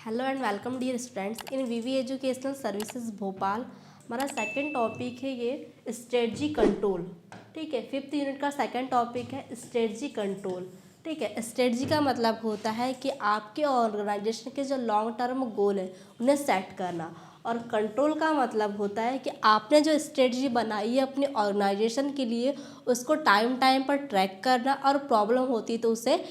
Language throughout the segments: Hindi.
Hello and welcome dear students in VV educational services Bhopal. हमारा सेकंड टॉपिक है ये स्ट्रेटजी कंट्रोल। ठीक है, फिफ्थ यूनिट का सेकंड टॉपिक है स्ट्रेटजी कंट्रोल। ठीक है, स्ट्रेटजी का मतलब होता है कि आपके ऑर्गेनाइजेशन के जो लॉन्ग टर्म गोल है उन्हें सेट करना, और कंट्रोल का मतलब होता है कि आपने जो स्ट्रेटजी बनाई है अपने ऑर्गेनाइजेशन के लिए उसको टाइम टाइम पर ट्रैक करना, और प्रॉब्लम होती तो उसे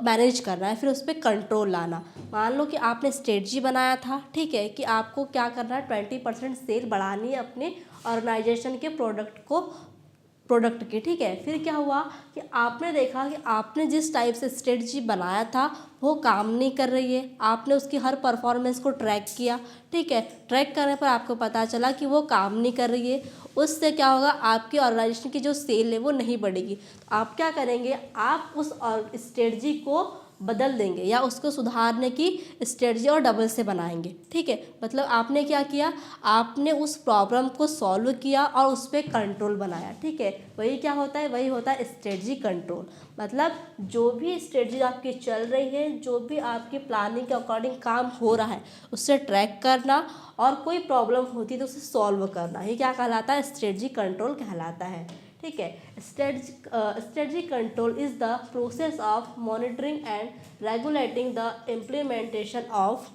मैनेज करना है, फिर उस पर कंट्रोल लाना। मान लो कि आपने स्ट्रेटजी बनाया था, ठीक है, कि आपको क्या करना है, 20% सेल बढ़ानी है अपने ऑर्गेनाइजेशन के प्रोडक्ट की। ठीक है, फिर क्या हुआ कि आपने देखा कि आपने जिस टाइप से स्ट्रेटजी बनाया था वो काम नहीं कर रही है। आपने उसकी हर परफॉर्मेंस को ट्रैक किया। ठीक है, ट्रैक करने पर आपको पता चला कि वो काम नहीं कर रही है। उससे क्या होगा, आपकी ऑर्गेनाइजेशन की जो सेल है वो नहीं बढ़ेगी। तो आप क्या करेंगे, आप उस स्ट्रेटजी को बदल देंगे या उसको सुधारने की स्ट्रेटजी और डबल से बनाएंगे। ठीक है, मतलब आपने क्या किया, आपने उस प्रॉब्लम को सॉल्व किया और उस पर कंट्रोल बनाया। ठीक है, वही क्या होता है, वही होता है स्ट्रेटजी कंट्रोल। मतलब जो भी स्ट्रेटजी आपकी चल रही है, जो भी आपकी प्लानिंग के अकॉर्डिंग काम हो रहा है उससे ट्रैक करना, और कोई प्रॉब्लम होती है तो उसे सॉल्व करना, ये क्या कहलाता है, स्ट्रेटजी कंट्रोल कहलाता है। ठीक है, strategy control is the process of monitoring and regulating the implementation of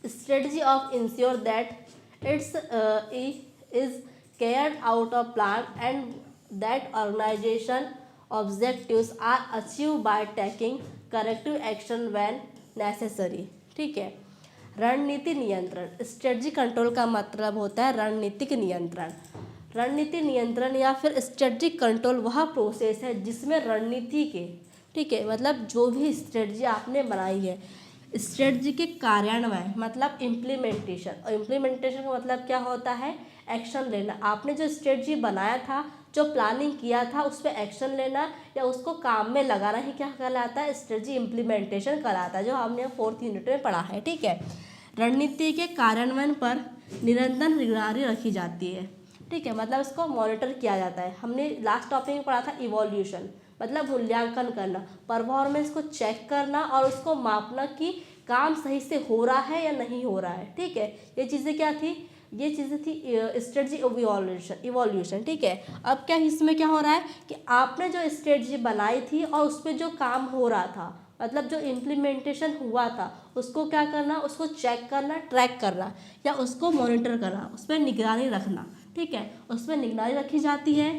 strategy of ensure that is carried out of plan and that organization objectives are achieved by taking corrective action when necessary। ठीक है, रणनीति नियंत्रण, स्ट्रेटजी कंट्रोल का मतलब होता है रणनीतिक नियंत्रण। रणनीति नियंत्रण या फिर स्ट्रेटजी कंट्रोल वह प्रोसेस है जिसमें रणनीति के, ठीक है, मतलब जो भी स्ट्रेटजी आपने बनाई है, स्ट्रेटजी के कार्यान्वयन मतलब इम्प्लीमेंटेशन, और इम्प्लीमेंटेशन का मतलब क्या होता है, एक्शन लेना। आपने जो स्ट्रेटजी बनाया था, जो प्लानिंग किया था, उस पर एक्शन लेना या उसको काम में लगाना ही क्या कहलाता है, स्ट्रेटजी इम्प्लीमेंटेशन कहलाता है, जो हमने 4th यूनिट में पढ़ा है। ठीक है, रणनीति के कार्यान्वयन पर निरंतर निगरानी रखी जाती है। ठीक है, मतलब इसको मॉनिटर किया जाता है। हमने लास्ट टॉपिक में पढ़ा था इवोल्यूशन, मतलब मूल्यांकन करना, परफॉर्मेंस को चेक करना और उसको मापना कि काम सही से हो रहा है या नहीं हो रहा है। ठीक है, ये चीज़ें क्या थी, ये चीज़ें थी स्ट्रेटजी इवोल्यूशन। ठीक है, अब क्या इसमें क्या हो रहा है कि आपने जो स्ट्रेटजी बनाई थी और उस पर जो काम हो रहा था, मतलब जो इम्प्लीमेंटेशन हुआ था, उसको क्या करना, उसको चेक करना, ट्रैक करना या उसको मॉनिटर करना, उस पर निगरानी रखना। ठीक है, उस पर निगरानी रखी जाती है।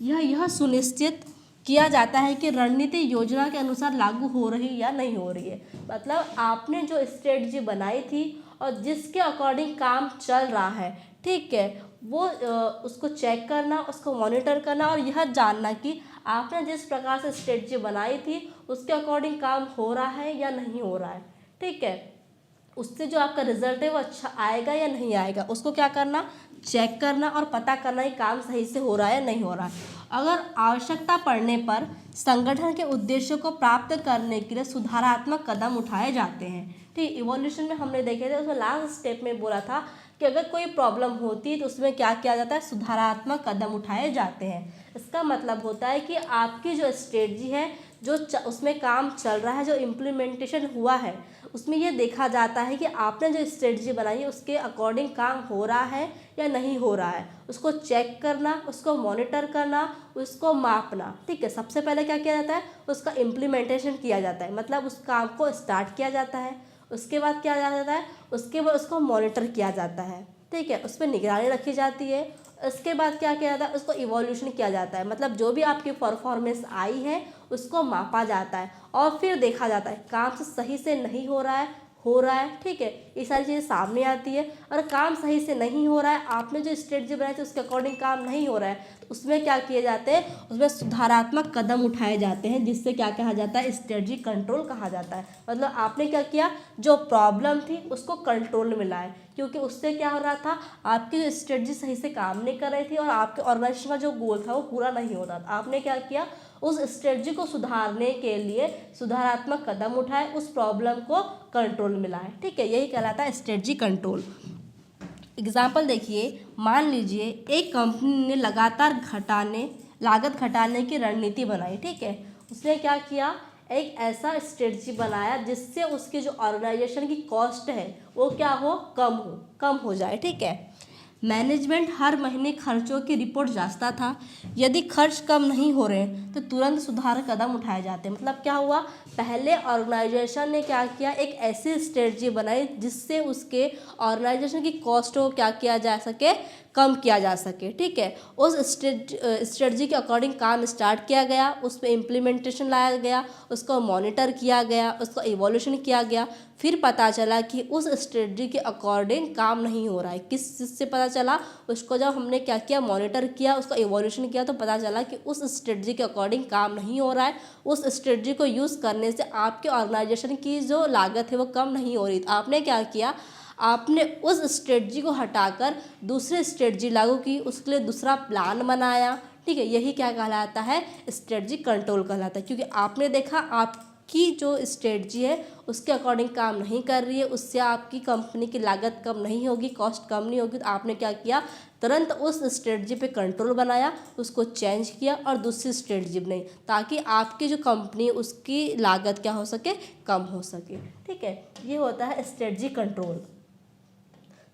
यह सुनिश्चित किया जाता है कि रणनीति योजना के अनुसार लागू हो रही या नहीं हो रही है। मतलब आपने जो स्ट्रेटजी बनाई थी और जिसके अकॉर्डिंग काम चल रहा है, ठीक है, वो उसको चेक करना, उसको मॉनिटर करना और यह जानना कि आपने जिस प्रकार से स्ट्रेटजी बनाई थी उसके अकॉर्डिंग काम हो रहा है या नहीं हो रहा है। ठीक है, उससे जो आपका रिजल्ट है वो अच्छा आएगा या नहीं आएगा, उसको क्या करना, चेक करना और पता करना कि काम सही से हो रहा है या नहीं हो रहा है। अगर आवश्यकता पड़ने पर संगठन के उद्देश्यों को प्राप्त करने के लिए सुधारात्मक कदम उठाए जाते हैं। ठीक, इवोल्यूशन में हमने देखे थे, उसमें लास्ट स्टेप में बोला था कि अगर कोई प्रॉब्लम होती है तो उसमें क्या किया जाता है, सुधारात्मक कदम उठाए जाते हैं। इसका मतलब होता है कि आपकी जो स्ट्रेटजी है, जो उसमें काम चल रहा है, जो इम्प्लीमेंटेशन हुआ है, उसमें ये देखा जाता है कि आपने जो स्ट्रेटजी बनाई है उसके अकॉर्डिंग काम हो रहा है या नहीं हो रहा है। उसको चेक करना, उसको मॉनिटर करना, उसको मापना। ठीक है, सबसे पहले क्या किया जाता है, उसका इम्प्लीमेंटेशन किया जाता है, मतलब उस काम को स्टार्ट किया जाता है। उसके बाद क्या जाता है, उसके बाद उसको मॉनिटर किया जाता है। ठीक है, उस पर निगरानी रखी जाती है। उसके बाद क्या किया जाता है, उसको इवोल्यूशन किया जाता है, मतलब जो भी आपकी परफॉर्मेंस आई है उसको मापा जाता है और फिर देखा जाता है काम से सही से नहीं हो रहा है, हो रहा है। ठीक है, ये सारी चीज़ें सामने आती है। और काम सही से नहीं हो रहा है, आपने जो स्ट्रेटजी बनाई थी उसके अकॉर्डिंग काम नहीं हो रहा है, तो उसमें क्या किए जाते हैं, उसमें सुधारात्मक कदम उठाए जाते हैं, जिससे क्या कहा जाता है, स्ट्रेटजी कंट्रोल कहा जाता है। मतलब आपने क्या किया, जो प्रॉब्लम थी उसको कंट्रोल में लाए, क्योंकि उससे क्या हो रहा था, आपकी जो स्ट्रेटजी सही से काम नहीं कर रही थी और आपके ऑर्गेनाइजेशन का जो गोल था वो पूरा नहीं होता था। आपने क्या किया, उस स्ट्रेटजी को सुधारने के लिए सुधारात्मक कदम उठाए, उस प्रॉब्लम को कंट्रोल में लाए। ठीक है, यही कहलाता है स्ट्रेटजी कंट्रोल। एग्जाम्पल देखिए, मान लीजिए एक कंपनी ने लगातार लागत घटाने की रणनीति बनाई। ठीक है, उसने क्या किया, एक ऐसा स्ट्रेटजी बनाया जिससे उसकी जो ऑर्गेनाइजेशन की कॉस्ट है वो क्या हो, कम हो जाए। ठीक है, मैनेजमेंट हर महीने खर्चों की रिपोर्ट जांचता था। यदि खर्च कम नहीं हो रहे तो तुरंत सुधार कदम उठाए जाते। मतलब क्या हुआ, पहले ऑर्गेनाइजेशन ने क्या किया, एक ऐसी स्ट्रेटजी बनाई जिससे उसके ऑर्गेनाइजेशन की कॉस्ट को क्या किया जा सके, कम किया जा सके। ठीक है, उस स्ट्रेटजी के अकॉर्डिंग काम स्टार्ट किया गया, उस पर इम्प्लीमेंटेशन लाया गया, उसको मॉनिटर किया गया, उसको इवोल्यूशन किया गया। फिर पता चला कि उस स्ट्रेटजी के अकॉर्डिंग काम नहीं हो रहा है। किस चीज़ से पता चला, उसको जब हमने क्या किया, मॉनिटर किया, उसका इवोल्यूशन किया, तो पता चला कि उस स्ट्रेटजी के अकॉर्डिंग काम नहीं हो रहा है। उस स्ट्रेटजी को यूज़ करने से आपके ऑर्गेनाइजेशन की जो लागत है वो कम नहीं हो रही। तो आपने क्या किया, आपने उस स्ट्रेटजी को हटाकर दूसरी स्ट्रेटजी लागू की, उसके लिए दूसरा प्लान बनाया। ठीक है, यही क्या कहलाता है, स्ट्रेटजी कंट्रोल कहलाता है। क्योंकि आपने देखा आपकी जो स्ट्रेटजी है उसके अकॉर्डिंग काम नहीं कर रही है, उससे आपकी कंपनी की लागत कम नहीं होगी, कॉस्ट कम नहीं होगी। तो आपने क्या किया, तुरंत उस स्ट्रेटजी पे कंट्रोल बनाया, उसको चेंज किया और दूसरी स्ट्रेटजी बनाई, ताकि आपकी जो कंपनी उसकी लागत क्या हो सके, कम हो सके। ठीक है, ये होता है स्ट्रेटजी कंट्रोल।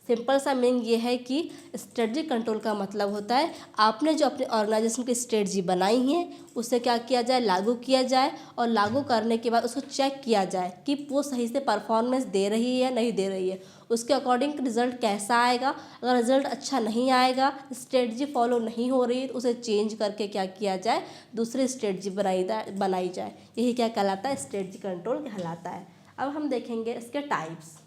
सिंपल सा मीनिंग ये है कि स्ट्रेटजी कंट्रोल का मतलब होता है आपने जो अपने ऑर्गेनाइजेशन की स्ट्रेटजी बनाई है उसे क्या किया जाए, लागू किया जाए, और लागू करने के बाद उसको चेक किया जाए कि वो सही से परफॉर्मेंस दे रही है या नहीं दे रही है। उसके अकॉर्डिंग रिजल्ट कैसा आएगा। अगर रिजल्ट अच्छा नहीं आएगा, स्ट्रेटजी फॉलो नहीं हो रही, तो उसे चेंज करके क्या किया जाए, दूसरी स्ट्रेटजी बनाई जाए। यही क्या कहलाता है, स्ट्रेटजी कंट्रोल कहलाता है। अब हम देखेंगे इसके टाइप्स।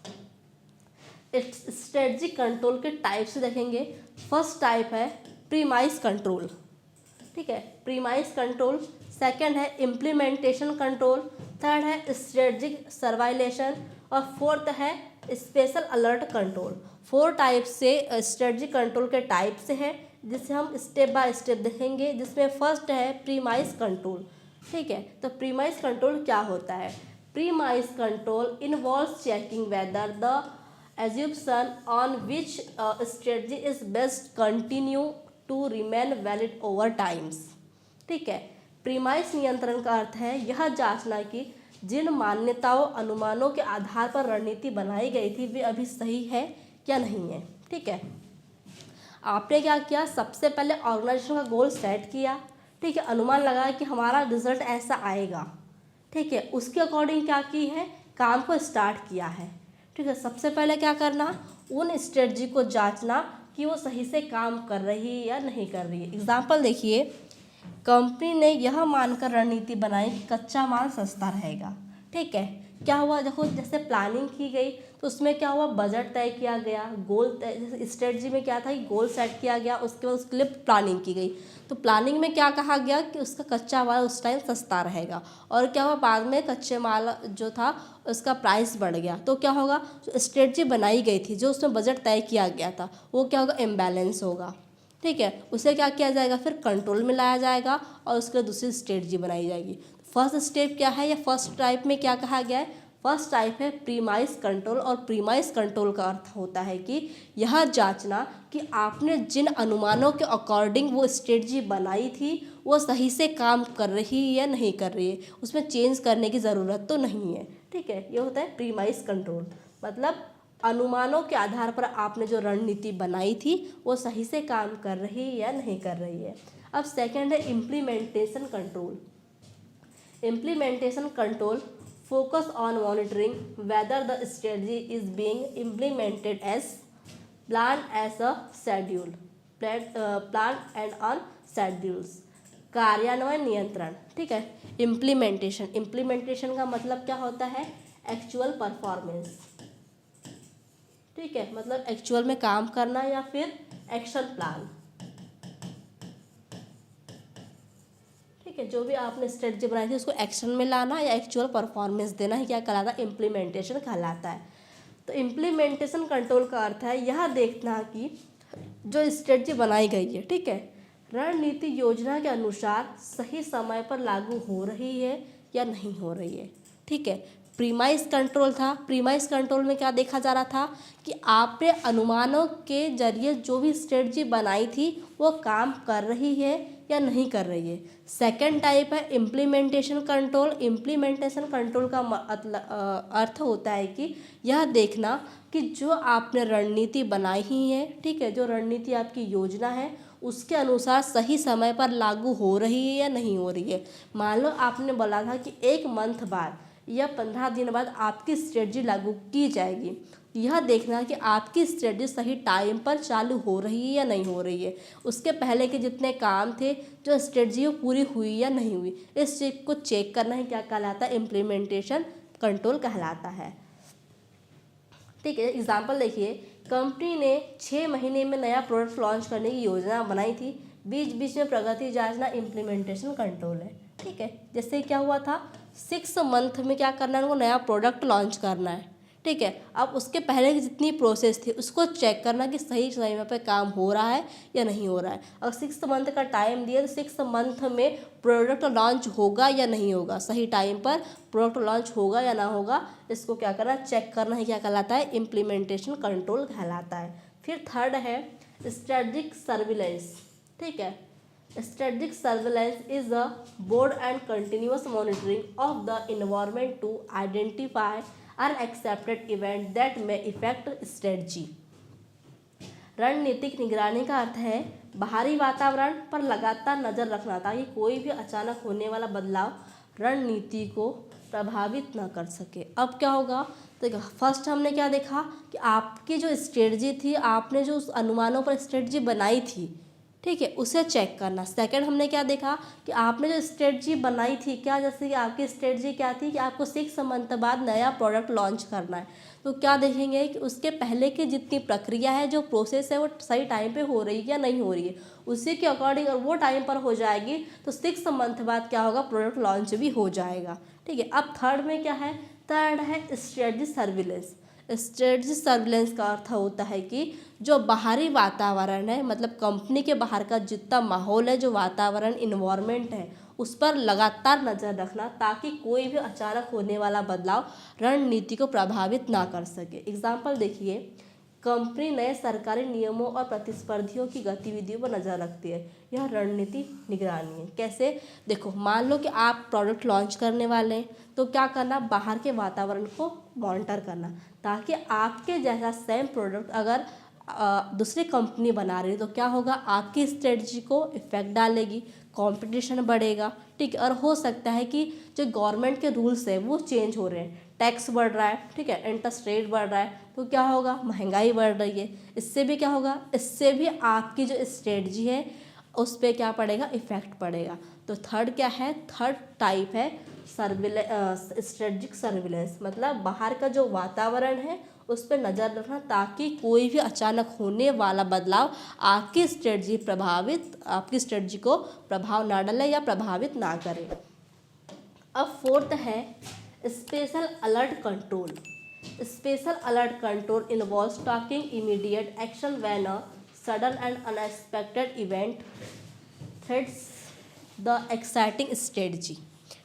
स्ट्रेटजी कंट्रोल के टाइप से देखेंगे। फर्स्ट टाइप है प्रीमाइस कंट्रोल। ठीक है, प्रीमाइस कंट्रोल। सेकंड है इम्प्लीमेंटेशन कंट्रोल। थर्ड है स्ट्रेटजिक सर्वाइलेशन। और फोर्थ है स्पेशल अलर्ट कंट्रोल। 4 टाइप से स्ट्रेटजी कंट्रोल के टाइप से है, जिसे हम स्टेप बाय स्टेप देखेंगे। जिसमें फर्स्ट है प्रीमाइस कंट्रोल। ठीक है, तो प्रीमाइस कंट्रोल क्या होता है। Premise control involves checking whether the assumption on which strategy is best continue to remain valid over times। ठीक है, प्रीमाइस नियंत्रण का अर्थ है यह जांचना कि जिन मान्यताओं अनुमानों के आधार पर रणनीति बनाई गई थी वे अभी सही है या नहीं है। ठीक है, आपने क्या किया, सबसे पहले ऑर्गेनाइजेशन का गोल सेट किया। ठीक है, अनुमान लगाया कि हमारा रिजल्ट ऐसा आएगा। ठीक है, उसके अकॉर्डिंग क्या की है, काम को स्टार्ट किया है। ठीक है, सबसे पहले क्या करना, उन स्ट्रेटजी को जांचना कि वो सही से काम कर रही है या नहीं कर रही है। एग्जाम्पल देखिए, कंपनी ने यह मानकर रणनीति बनाई कि कच्चा माल सस्ता रहेगा। ठीक है, क्या हुआ, देखो जैसे प्लानिंग की गई तो उसमें क्या हुआ, बजट तय किया गया, गोल तय, जैसे स्ट्रेटजी में क्या था कि गोल सेट किया गया, उसके बाद उसके लिए प्लानिंग की गई। तो प्लानिंग में क्या कहा गया कि उसका कच्चा माल उस टाइम सस्ता रहेगा। और क्या हुआ, बाद में कच्चे माल जो था उसका प्राइस बढ़ गया। तो क्या होगा, जो स्ट्रेटजी बनाई गई थी, जो उसमें बजट तय किया गया था, वो क्या होगा, इम्बैलेंस होगा। ठीक है, उसे क्या किया जाएगा, फिर कंट्रोल में लाया जाएगा और उसके लिए दूसरी स्ट्रेटजी बनाई जाएगी। फर्स्ट स्टेप क्या है, या फर्स्ट टाइप में क्या कहा गया है, फर्स्ट टाइप है प्रीमाइस कंट्रोल। और प्रीमाइस कंट्रोल का अर्थ होता है कि यह जांचना कि आपने जिन अनुमानों के अकॉर्डिंग वो स्ट्रेटजी बनाई थी वो सही से काम कर रही है या नहीं कर रही है, उसमें चेंज करने की ज़रूरत तो नहीं है। ठीक है, ये होता है प्रीमाइस कंट्रोल। मतलब अनुमानों के आधार पर आपने जो रणनीति बनाई थी वो सही से काम कर रही है या नहीं कर रही है। अब सेकंड है implementation control. Implementation control focus on monitoring whether the strategy is being implemented as planned and on schedules। कार्यान्वयन नियंत्रण। ठीक है, इम्प्लीमेंटेशन का मतलब क्या होता है, एक्चुअल परफॉर्मेंस। ठीक है, मतलब एक्चुअल में काम करना या फिर एक्शन प्लान। ठीक है, जो भी आपने स्ट्रेटजी बनाई थी उसको एक्शन में लाना या एक्चुअल परफॉर्मेंस देना ही क्या कहलाता है, इम्प्लीमेंटेशन कहलाता है। तो इम्प्लीमेंटेशन कंट्रोल का अर्थ है यह देखना कि जो स्ट्रेटजी बनाई गई है, ठीक है, रणनीति योजना के अनुसार सही समय पर लागू हो रही है या नहीं हो रही है। ठीक है, प्रीमाइस कंट्रोल था। प्रीमाइस कंट्रोल में क्या देखा जा रहा था कि आपने अनुमानों के जरिए जो भी स्ट्रेटजी बनाई थी वो काम कर रही है या नहीं कर रही है। सेकंड टाइप है इम्प्लीमेंटेशन कंट्रोल। इम्प्लीमेंटेशन कंट्रोल का अर्थ होता है कि यह देखना कि जो आपने रणनीति बनाई ही है, ठीक है, जो रणनीति आपकी योजना है उसके अनुसार सही समय पर लागू हो रही है या नहीं हो रही है। मान लो आपने बोला था कि 1 मंथ बाद या 15 दिन बाद आपकी स्ट्रेटजी लागू की जाएगी। यह देखना कि आपकी स्ट्रेटजी सही टाइम पर चालू हो रही है या नहीं हो रही है। उसके पहले के जितने काम थे, जो स्ट्रेटजी वो पूरी हुई या नहीं हुई, इस चीज़ को चेक करना ही क्या कहलाता है, इम्प्लीमेंटेशन कंट्रोल कहलाता है। ठीक है, एग्जाम्पल देखिए, कंपनी ने 6 महीने में नया प्रोडक्ट लॉन्च करने की योजना बनाई थी, बीच बीच में प्रगति जांचना इम्प्लीमेंटेशन कंट्रोल है। ठीक है, जैसे क्या हुआ था, 6 मंथ में क्या करना है, उनको नया प्रोडक्ट लॉन्च करना है। ठीक है, अब उसके पहले की जितनी प्रोसेस थी उसको चेक करना कि सही समय पे काम हो रहा है या नहीं हो रहा है। अगर 6 मंथ का टाइम दिया तो 6 मंथ में प्रोडक्ट लॉन्च होगा या नहीं होगा, सही टाइम पर प्रोडक्ट लॉन्च होगा या ना होगा, इसको क्या करना, चेक करना ही क्या कहलाता है, इम्प्लीमेंटेशन कंट्रोल कहलाता है। फिर थर्ड है स्ट्रेटजिक सर्विलेंस। ठीक है, strategic surveillance is the broad and continuous monitoring of the environment to identify unaccepted events that may affect strategy। रणनीतिक निगरानी का अर्थ है बाहरी वातावरण पर लगातार नज़र रखना ताकि कोई भी अचानक होने वाला बदलाव रणनीति को प्रभावित न कर सके। अब क्या होगा, तो फर्स्ट हमने क्या देखा कि आपकी जो स्ट्रेटजी थी, आपने जो उस अनुमानों पर स्ट्रेटजी बनाई थी, ठीक है, उसे चेक करना। सेकंड हमने क्या देखा कि आपने जो स्ट्रेटजी बनाई थी, क्या जैसे कि आपकी स्ट्रेटजी क्या थी कि आपको 6 मंथ बाद नया प्रोडक्ट लॉन्च करना है, तो क्या देखेंगे कि उसके पहले की जितनी प्रक्रिया है, जो प्रोसेस है, वो सही टाइम पे हो रही है या नहीं हो रही है। उसी के अकॉर्डिंग अगर वो टाइम पर हो जाएगी तो 6 मंथ बाद क्या होगा, प्रोडक्ट लॉन्च भी हो जाएगा। ठीक है, अब थर्ड में क्या है, थर्ड है स्ट्रेटजी सर्विलेंस। स्ट्रेटजी सर्विलेंस का अर्थ होता है कि जो बाहरी वातावरण है, मतलब कंपनी के बाहर का जितना माहौल है, जो वातावरण इन्वायरमेंट है, उस पर लगातार नज़र रखना ताकि कोई भी अचानक होने वाला बदलाव रणनीति को प्रभावित ना कर सके। एग्जाम्पल देखिए, कंपनी नए सरकारी नियमों और प्रतिस्पर्धियों की गतिविधियों पर नज़र रखती है, यह रणनीति निगरानी है। कैसे, देखो, मान लो कि आप प्रोडक्ट लॉन्च करने वाले हैं, तो क्या करना, बाहर के वातावरण को मॉनिटर करना ताकि आपके जैसा सेम प्रोडक्ट अगर दूसरी कंपनी बना रही है तो क्या होगा, आपकी स्ट्रेटजी को इफेक्ट डालेगी, कंपटीशन बढ़ेगा। ठीक है, और हो सकता है कि जो गवर्नमेंट के रूल्स है वो चेंज हो रहे हैं, टैक्स बढ़ रहा है, ठीक है, इंटरेस्ट रेट बढ़ रहा है, तो क्या होगा, महंगाई बढ़ रही है। इससे भी क्या होगा, इससे भी आपकी जो स्ट्रेटजी है उस पर क्या पड़ेगा, इफेक्ट पड़ेगा। तो थर्ड क्या है, थर्ड टाइप है स्ट्रेटजिक सर्विलेंस, मतलब बाहर का जो वातावरण है उस पर नज़र रखना ताकि कोई भी अचानक होने वाला बदलाव आपकी स्ट्रेटजी को प्रभाव ना डाले या प्रभावित ना करे। अब फोर्थ है special alert control. Special alert control involves taking immediate action when a sudden and unexpected event threats the exciting strategy.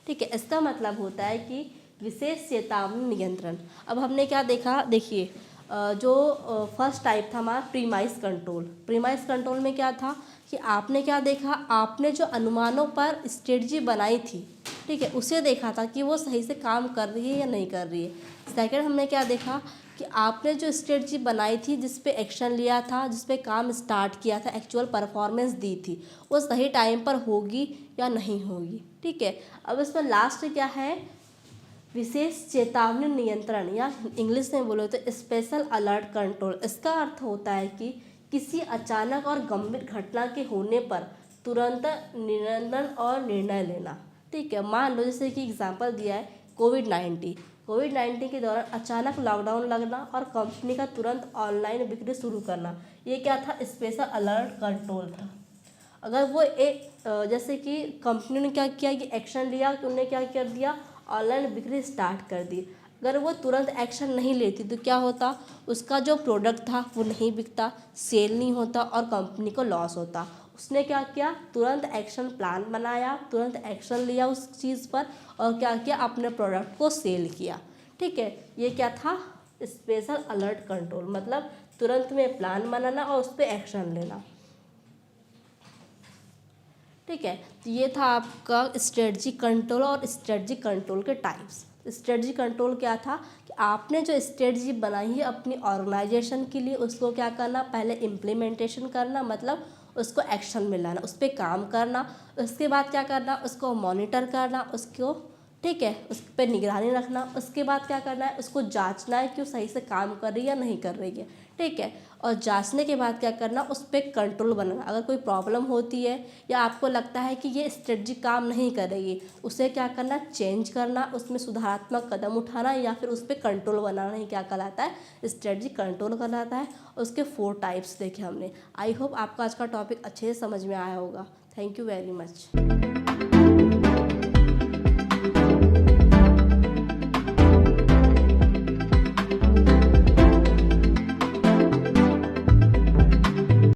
ठीक है, इसका मतलब होता है कि विशेष चेतावनी नियंत्रण। अब हमने क्या देखा, देखिए, जो फर्स्ट टाइप था हमारा प्रीमाइस कंट्रोल। प्रीमाइस कंट्रोल में क्या था कि आपने क्या देखा, आपने जो अनुमानों पर स्ट्रेटजी बनाई थी, ठीक है, उसे देखा था कि वो सही से काम कर रही है या नहीं कर रही है। सेकंड हमने क्या देखा कि आपने जो स्ट्रेटजी बनाई थी, जिस पे एक्शन लिया था, जिस पे काम स्टार्ट किया था, एक्चुअल परफॉर्मेंस दी थी, वो सही टाइम पर होगी या नहीं होगी। ठीक है, अब इसमें लास्ट क्या है, विशेष चेतावनी नियंत्रण, या इंग्लिश में बोलो तो स्पेशल अलर्ट कंट्रोल। इसका अर्थ होता है कि किसी अचानक और गंभीर घटना के होने पर तुरंत नियंत्रण और निर्णय लेना। ठीक है, मान लो जैसे कि एग्जांपल दिया है कोविड-19 के दौरान अचानक लॉकडाउन लगना और कंपनी का तुरंत ऑनलाइन बिक्री शुरू करना, ये क्या था, स्पेशल अलर्ट कंट्रोल था। अगर वो एक जैसे कि कंपनी ने क्या किया कि एक्शन लिया कि उन्होंने क्या कर दिया, ऑनलाइन बिक्री स्टार्ट कर दी। अगर वो तुरंत एक्शन नहीं लेती तो क्या होता, उसका जो प्रोडक्ट था वो नहीं बिकता, सेल नहीं होता और कंपनी को लॉस होता। उसने क्या किया, तुरंत एक्शन प्लान बनाया, तुरंत एक्शन लिया उस चीज़ पर और क्या किया, अपने प्रोडक्ट को सेल किया। ठीक है, ये क्या था, स्पेशल अलर्ट कंट्रोल, मतलब तुरंत में प्लान बनाना और उस पर एक्शन लेना। ठीक है, तो ये था आपका स्ट्रेटजी कंट्रोल और स्ट्रेटजी कंट्रोल के टाइप्स। स्ट्रेटजी कंट्रोल क्या था कि आपने जो स्ट्रेटजी बनाई है अपनी ऑर्गेनाइजेशन के लिए, उसको क्या करना, पहले इम्प्लीमेंटेशन करना, मतलब उसको एक्शन में लाना, उस पर काम करना। उसके बाद क्या करना, उसको मॉनिटर करना, उसको, ठीक है, उस पर निगरानी रखना। उसके बाद क्या करना है, उसको जांचना है कि वो सही से काम कर रही है या नहीं कर रही है। ठीक है, और जांचने के बाद क्या करना, उस पर कंट्रोल बनाना। अगर कोई प्रॉब्लम होती है या आपको लगता है कि ये स्ट्रेटजी काम नहीं करेगी, उसे क्या करना, चेंज करना, उसमें सुधारात्मक कदम उठाना या फिर उस पर कंट्रोल बनाना ही क्या कहलाता है, स्ट्रेटजी कंट्रोल कहलाता है। उसके 4 टाइप्स देखे हमने। आई होप आपको आज का टॉपिक अच्छे से समझ में आया होगा। Thank you very much.